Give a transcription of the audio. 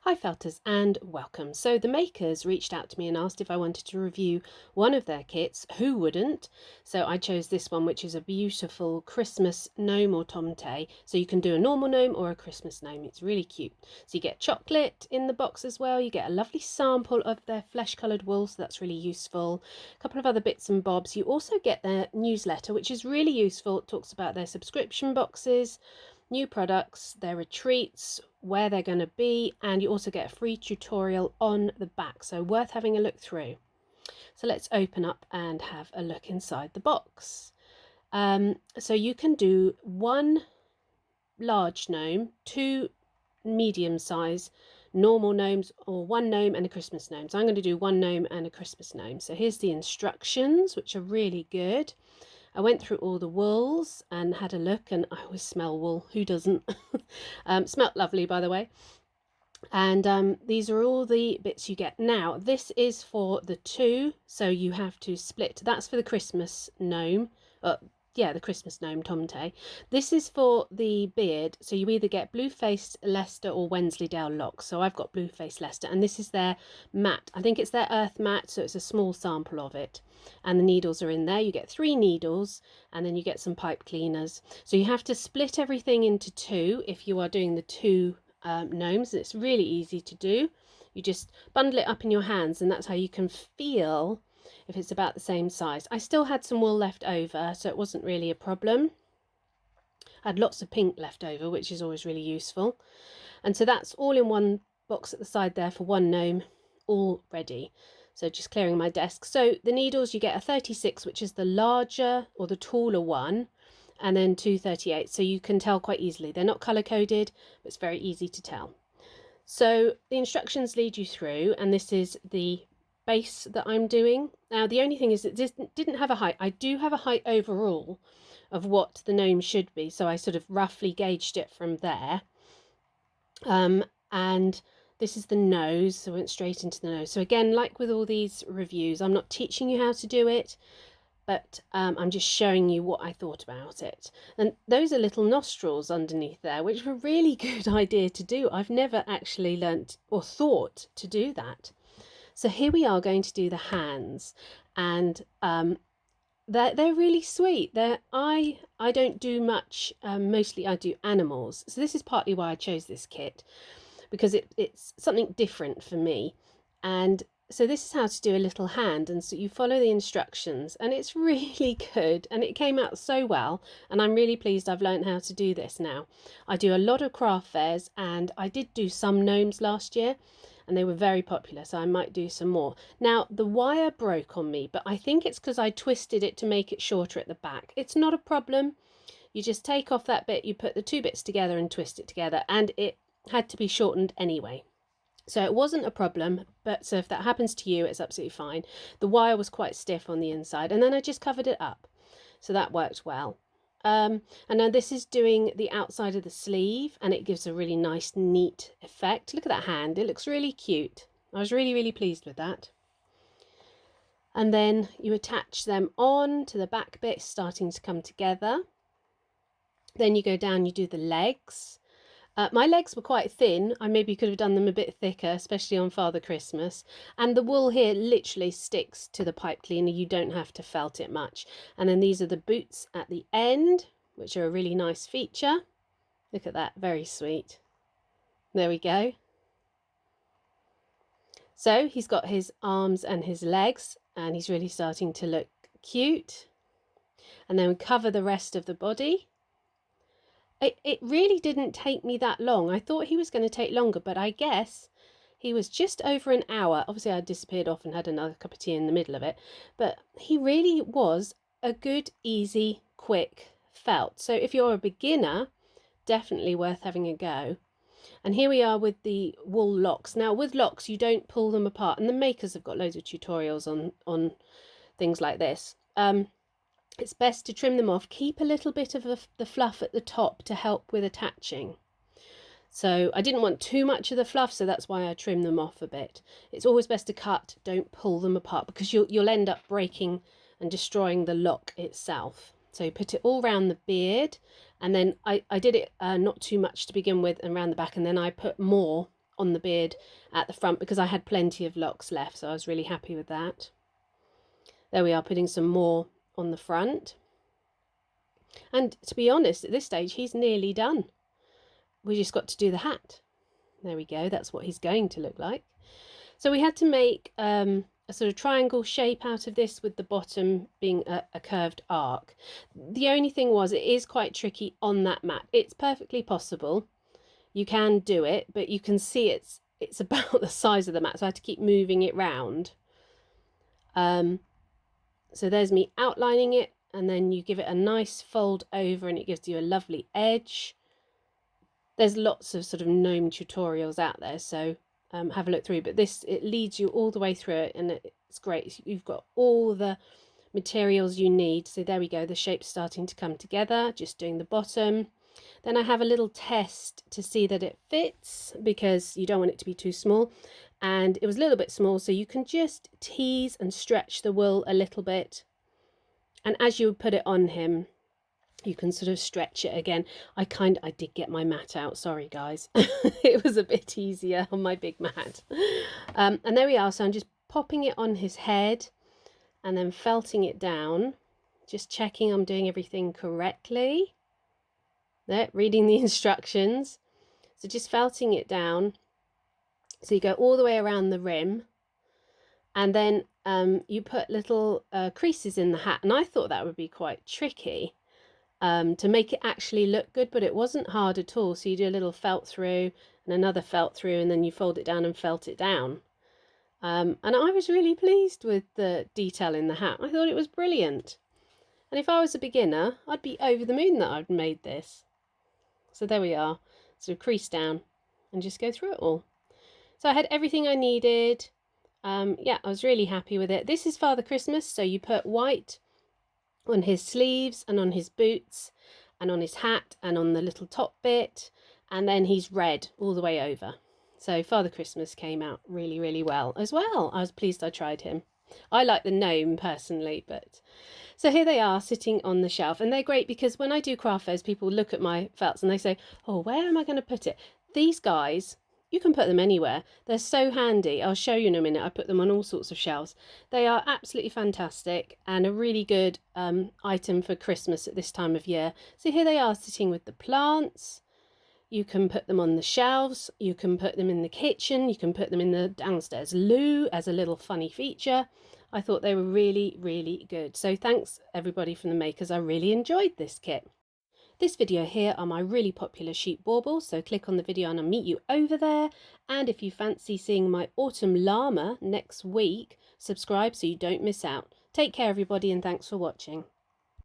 Hi Felters and welcome. So the makers reached out to me and asked if I wanted to review one of their kits. Who wouldn't? So I chose this one, which is a beautiful Christmas gnome or tomte. So you can do a normal gnome or a Christmas gnome. It's really cute. So you get chocolate in the box as well. You get a lovely sample of their flesh coloured wool, so that's really useful. A couple of other bits and bobs. You also get their newsletter, which is really useful. It talks about their subscription boxes, new products, their retreats, where they're going to be, and you also get a free tutorial on the back, so worth having a look through. So let's open up and have a look inside the box. So you can do one large gnome, two medium size normal gnomes, or one gnome and a Christmas gnome. So I'm going to do one gnome and a Christmas gnome. So here's the instructions, which are really good. I went through all the wools and had a look, and I always smell wool. Who doesn't? Smelt lovely, by the way. And these are all the bits you get. Now, this is for the two, so you have to split. That's for the Christmas gnome. Yeah, the Christmas gnome, Tomte. This is for the beard, so you either get blue-faced Leicester or Wensleydale locks. So I've got blue-faced Leicester, and this is their matte. I think it's their earth matte, so it's a small sample of it. And the needles are in there. You get 3 needles, and then you get some pipe cleaners. So you have to split everything into 2 if you are doing the 2 gnomes. It's really easy to do. You just bundle it up in your hands, and that's how you can feel if it's about the same size. I still had some wool left over, so it wasn't really a problem. I had lots of pink left over, which is always really useful. And so that's all in one box at the side there for one gnome, all ready. So just clearing my desk. So the needles, you get a 36, which is the larger or the taller one, and then 238. So you can tell quite easily. They're not colour coded, but it's very easy to tell. So the instructions lead you through, and this is the base that I'm doing. Now the only thing is that this didn't have a height. I do have a height overall of what the gnome should be, so I sort of roughly gauged it from there. And this is the nose, so I went straight into the nose. So again, like with all these reviews, I'm not teaching you how to do it, but I'm just showing you what I thought about it. And those are little nostrils underneath there, which were a really good idea to do. I've never actually learnt or thought to do that. So here we are going to do the hands, and they're really sweet. I don't do much, mostly I do animals. So this is partly why I chose this kit, because it's something different for me. And so this is how to do a little hand, and so you follow the instructions, and it's really good, and it came out so well, and I'm really pleased I've learned how to do this now. I do a lot of craft fairs, and I did do some gnomes last year, and they were very popular, so I might do some more. Now the wire broke on me, but I think it's because I twisted it to make it shorter at the back. It's not a problem. You just take off that bit, you put the 2 bits together and twist it together, and it had to be shortened anyway. So it wasn't a problem, but so if that happens to you, it's absolutely fine. The wire was quite stiff on the inside, and then I just covered it up. So that worked well. And now this is doing the outside of the sleeve, and it gives a really nice, neat effect. Look at that hand. It looks really cute. I was really, really pleased with that. And then you attach them on to the back bit, starting to come together. Then you go down, you do the legs. My legs were quite thin. I maybe could have done them a bit thicker, especially on Father Christmas. And the wool here literally sticks to the pipe cleaner. You don't have to felt it much. And then these are the boots at the end, which are a really nice feature. Look at that, very sweet. There we go. So he's got his arms and his legs, and he's really starting to look cute. And then we cover the rest of the body. It really didn't take me that long. I thought he was going to take longer, but I guess he was just over an hour. Obviously, I disappeared off and had another cup of tea in the middle of it, but he really was a good, easy, quick felt. So if you're a beginner, definitely worth having a go. And here we are with the wool locks. Now, with locks, you don't pull them apart, and the makers have got loads of tutorials on things like this. It's best to trim them off. Keep a little bit of the fluff at the top to help with attaching. So I didn't want too much of the fluff, so that's why I trimmed them off a bit. It's always best to cut, don't pull them apart, because you'll end up breaking and destroying the lock itself. So put it all round the beard, and then I did it not too much to begin with and round the back, and then I put more on the beard at the front because I had plenty of locks left, so I was really happy with that. There we are, putting some more on the front. And to be honest, at this stage, he's nearly done. We just got to do the hat. There we go, that's what he's going to look like. So we had to make a sort of triangle shape out of this, with the bottom being a curved arc. The only thing was, it is quite tricky on that mat. It's perfectly possible. You can do it, but you can see it's about the size of the mat, so I had to keep moving it round. So there's me outlining it, and then you give it a nice fold over and it gives you a lovely edge. There's lots of sort of gnome tutorials out there, so have a look through, but this, it leads you all the way through it, and it's great. You've got all the materials you need. So there we go, the shape's starting to come together, just doing the bottom. Then I have a little test to see that it fits, because you don't want it to be too small, and it was a little bit small, so you can just tease and stretch the wool a little bit, and as you put it on him, you can sort of stretch it again. I did get my mat out, sorry guys. It was a bit easier on my big mat. And there we are, so I'm just popping it on his head and then felting it down, just checking I'm doing everything correctly. There, reading the instructions. So just felting it down. So you go all the way around the rim, and then you put little creases in the hat, and I thought that would be quite tricky to make it actually look good, but it wasn't hard at all. So you do a little felt through and another felt through, and then you fold it down and felt it down. And I was really pleased with the detail in the hat. I thought it was brilliant. And if I was a beginner, I'd be over the moon that I'd made this. So there we are. So crease down and just go through it all. So I had everything I needed. Yeah, I was really happy with it. This is Father Christmas, so you put white on his sleeves and on his boots and on his hat and on the little top bit, and then he's red all the way over. So Father Christmas came out really, really well as well. I was pleased I tried him. I like the gnome personally, but so here they are sitting on the shelf, and they're great because when I do craft fairs, people look at my felts and they say, oh, where am I going to put it? These guys, you can put them anywhere. They're so handy. I'll show you in a minute. I put them on all sorts of shelves. They are absolutely fantastic and a really good item for Christmas at this time of year. So here they are sitting with the plants. You can put them on the shelves. You can put them in the kitchen. You can put them in the downstairs loo as a little funny feature. I thought they were really, really good. So thanks everybody from the makers. I really enjoyed this kit. This video here are my really popular sheep baubles, so click on the video and I'll meet you over there. And if you fancy seeing my autumn llama next week, subscribe so you don't miss out. Take care everybody, and thanks for watching.